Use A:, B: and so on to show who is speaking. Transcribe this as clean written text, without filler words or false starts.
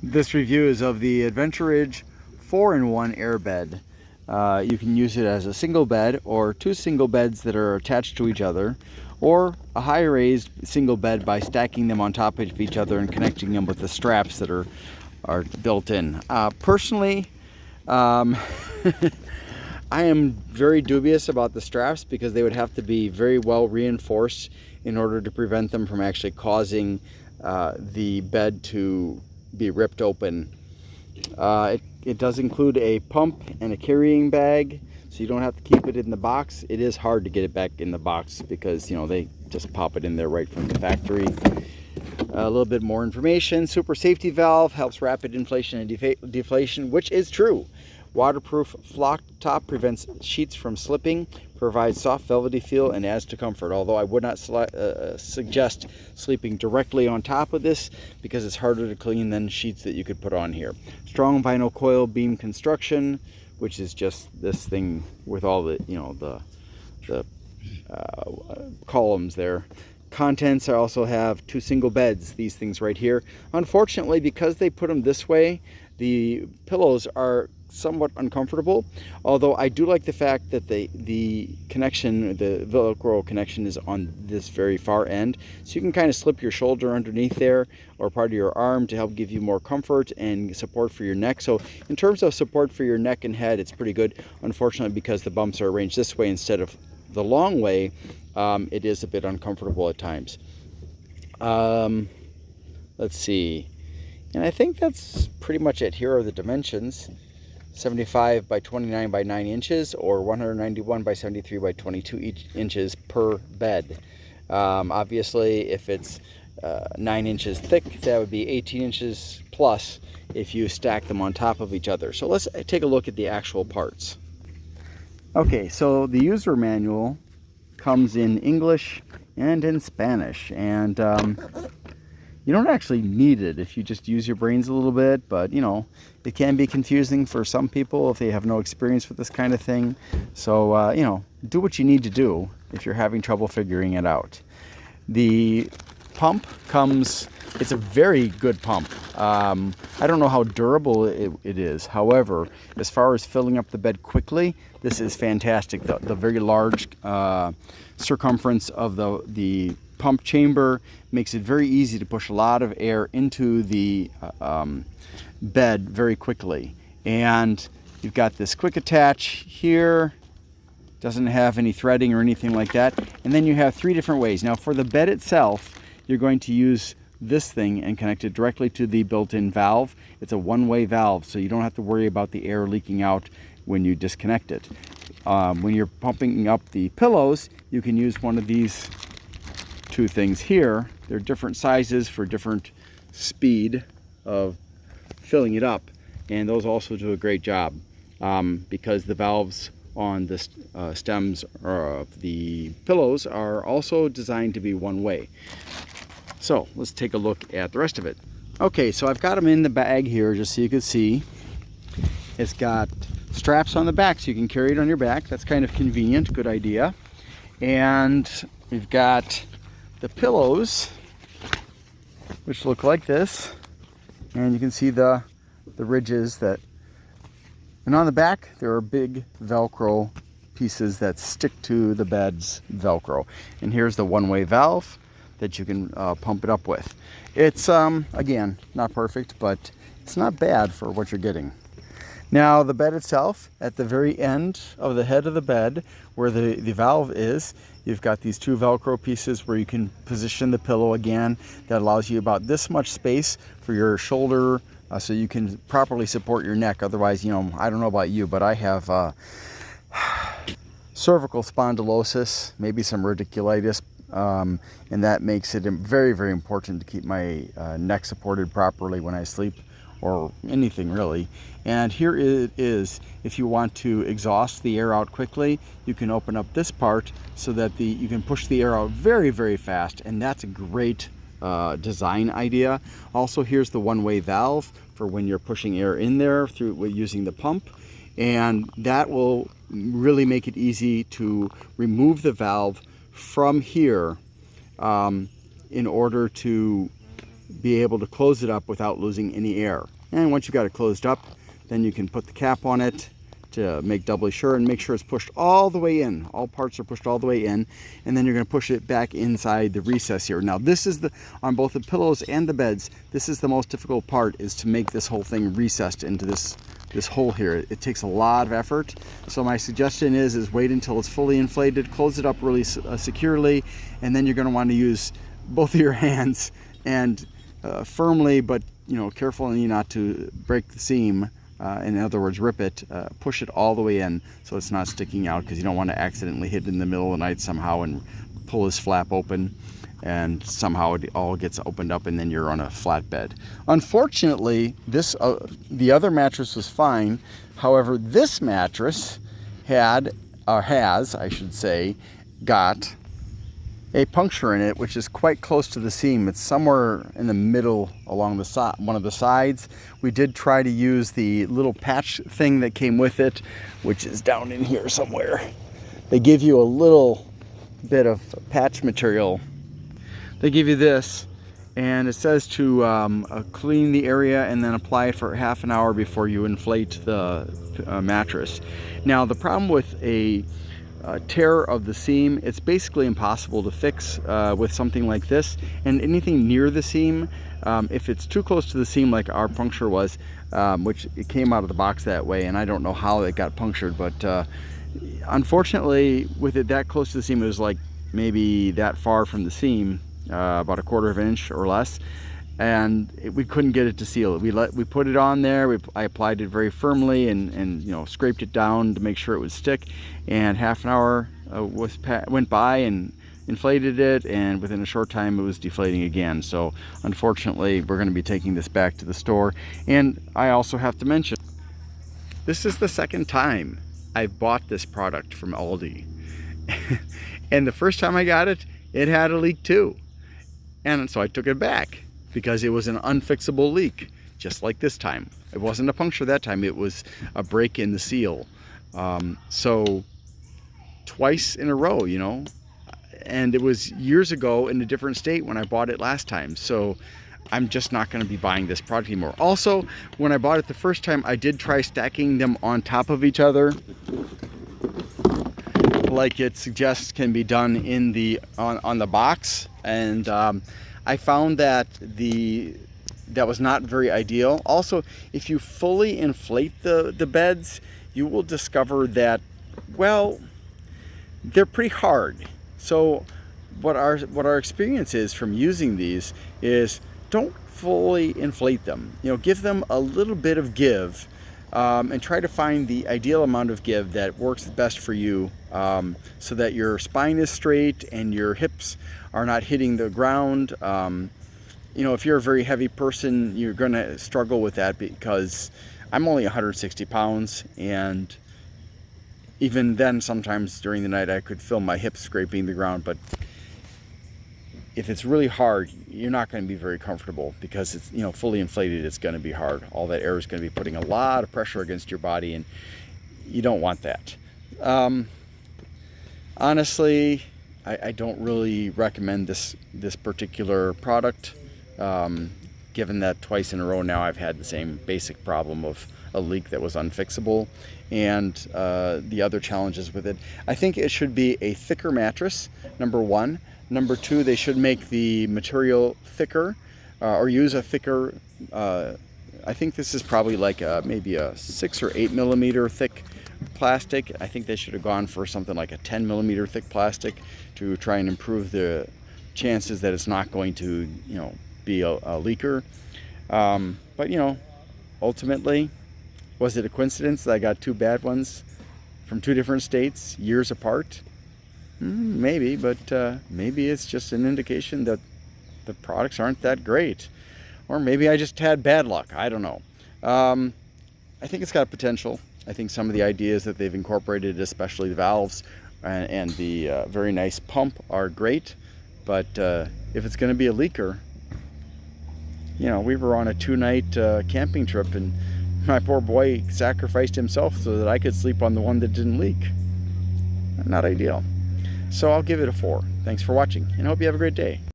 A: This review is of the Adventuridge 4-in-1 airbed. You can use it as a single bed or two single beds that are attached to each other, or a high raised single bed by stacking them on top of each other and connecting them with the straps that are built in. Personally, I am very dubious about the straps because they would have to be very well reinforced in order to prevent them from actually causing the bed to be ripped open. It does include a pump and a carrying bag, so you don't have to keep it in the box. It is hard to get it back in the box because, you know, they just pop it in there right from the factory. A little bit more information. Super safety valve helps rapid inflation and deflation, which is true. Waterproof flock top prevents sheets from slipping, provides soft velvety feel, and adds to comfort. Although I would not suggest sleeping directly on top of this because it's harder to clean than sheets that you could put on here. Strong vinyl coil beam construction, which is just this thing with all the, you know, the columns there. Contents, I also have two single beds, these things right here. Unfortunately, because they put them this way, the pillows are somewhat uncomfortable, although I do like the fact that the connection, the Velcro connection, is on this very far end, so you can kind of slip your shoulder underneath there or part of your arm to help give you more comfort and support for your neck. So in terms of support for your neck and head, it's pretty good. Unfortunately, because the bumps are arranged this way instead of the long way, it is a bit uncomfortable at times. Let's see, and I think that's pretty much it. Here are the dimensions: 75 by 29 by 9 inches, or 191 by 73 by 22 inches per bed. Obviously, if it's 9 inches thick, that would be 18 inches plus if you stack them on top of each other. So let's take a look at the actual parts. Okay, so the user manual comes in English and in Spanish, and you don't actually need it if you just use your brains a little bit, but you know, it can be confusing for some people if they have no experience with this kind of thing. So you know, do what you need to do if you're having trouble figuring it out. The pump comes, it's a very good pump. I don't know how durable it is. However, as far as filling up the bed quickly, this is fantastic. The very large circumference of the pump chamber makes it very easy to push a lot of air into the bed very quickly. And you've got this quick attach here. Doesn't have any threading or anything like that. And then you have three different ways. Now for the bed itself, you're going to use this thing and connect it directly to the built-in valve. It's a one-way valve, so you don't have to worry about the air leaking out when you disconnect it. When you're pumping up the pillows, you can use one of these two things here. They're different sizes for different speed of filling it up, and those also do a great job because the valves on the stems of the pillows are also designed to be one way. So let's take a look at the rest of it. Okay, so I've got them in the bag here just so you can see. It's got straps on the back so you can carry it on your back. That's kind of convenient, good idea. And we've got the pillows, which look like this, and you can see the ridges that, and on the back there are big Velcro pieces that stick to the bed's Velcro. And here's the one-way valve that you can pump it up with. It's again, not perfect, but it's not bad for what you're getting. Now the bed itself, at the very end of the head of the bed where the valve is, you've got these two Velcro pieces where you can position the pillow again. That allows you about this much space for your shoulder so you can properly support your neck. Otherwise, you know, I don't know about you, but I have cervical spondylosis, maybe some radiculitis, and that makes it very, very important to keep my neck supported properly when I sleep, or anything really. And here it is. If you want to exhaust the air out quickly, you can open up this part so that you can push the air out very, very fast, and that's a great design idea. Also, here's the one-way valve for when you're pushing air in there through using the pump, and that will really make it easy to remove the valve from here in order to be able to close it up without losing any air. And once you've got it closed up, then you can put the cap on it to make doubly sure, and make sure it's pushed all the way in. All parts are pushed all the way in, and then you're going to push it back inside the recess here. Now this is on both the pillows and the beds, this is the most difficult part, is to make this whole thing recessed into this hole here. It takes a lot of effort. So my suggestion is wait until it's fully inflated, close it up really securely, and then you're going to want to use both of your hands and firmly, but carefully not to break the seam. In other words, rip it, push it all the way in so it's not sticking out, because you don't want to accidentally hit it in the middle of the night somehow and pull this flap open, and somehow it all gets opened up and then you're on a flat bed. Unfortunately, the other mattress was fine. However, this mattress has, I should say, got a puncture in it, which is quite close to the seam. It's somewhere in the middle along the side, one of the sides. We did try to use the little patch thing that came with it, which is down in here somewhere. They give you a little bit of patch material. They give you this, and it says to clean the area and then apply it for half an hour before you inflate the mattress. Now, the problem with a tear of the seam, it's basically impossible to fix with something like this. And anything near the seam, if it's too close to the seam like our puncture was, which it came out of the box that way, and I don't know how it got punctured, but unfortunately with it that close to the seam, it was like maybe that far from the seam, about 1/4 inch or less, and we couldn't get it to seal it. We put it on there, I applied it very firmly and scraped it down to make sure it would stick, and half an hour went by and inflated it, and within a short time it was deflating again. So unfortunately we're going to be taking this back to the store. And I also have to mention, this is the second time I've bought this product from Aldi. And the first time I got it, it had a leak too, and so I took it back because it was an unfixable leak, just like this time. It wasn't a puncture that time, it was a break in the seal. So twice in a row, and it was years ago in a different state when I bought it last time. So I'm just not going to be buying this product anymore. Also, when I bought it the first time, I did try stacking them on top of each other, like it suggests can be done in on the box, and I found that that was not very ideal. Also, if you fully inflate the beds, you will discover that, well, they're pretty hard. So what our experience is from using these is, don't fully inflate them. Give them a little bit of give, and try to find the ideal amount of give that works best for you, so that your spine is straight and your hips are not hitting the ground. If you're a very heavy person, you're going to struggle with that, because I'm only 160 pounds, and even then sometimes during the night I could feel my hips scraping the ground. But if it's really hard, you're not going to be very comfortable, because it's fully inflated. It's going to be hard. All that air is going to be putting a lot of pressure against your body, and you don't want that. Honestly, I don't really recommend this particular product, given that twice in a row now I've had the same basic problem of a leak that was unfixable, and the other challenges with it. I think it should be a thicker mattress, number one. Number two, they should make the material thicker, or use a thicker, I think this is probably like maybe a 6 or 8 millimeter thick plastic. I think they should have gone for something like a 10 millimeter thick plastic to try and improve the chances that it's not going to be a leaker. But ultimately, was it a coincidence that I got two bad ones from two different states years apart? Maybe, but maybe it's just an indication that the products aren't that great. Or maybe I just had bad luck. I don't know. I think it's got potential. I think some of the ideas that they've incorporated, especially the valves and the very nice pump, are great. But if it's going to be a leaker, we were on a 2-night camping trip, and my poor boy sacrificed himself so that I could sleep on the one that didn't leak. Not ideal. So I'll give it a 4. Thanks for watching, and hope you have a great day.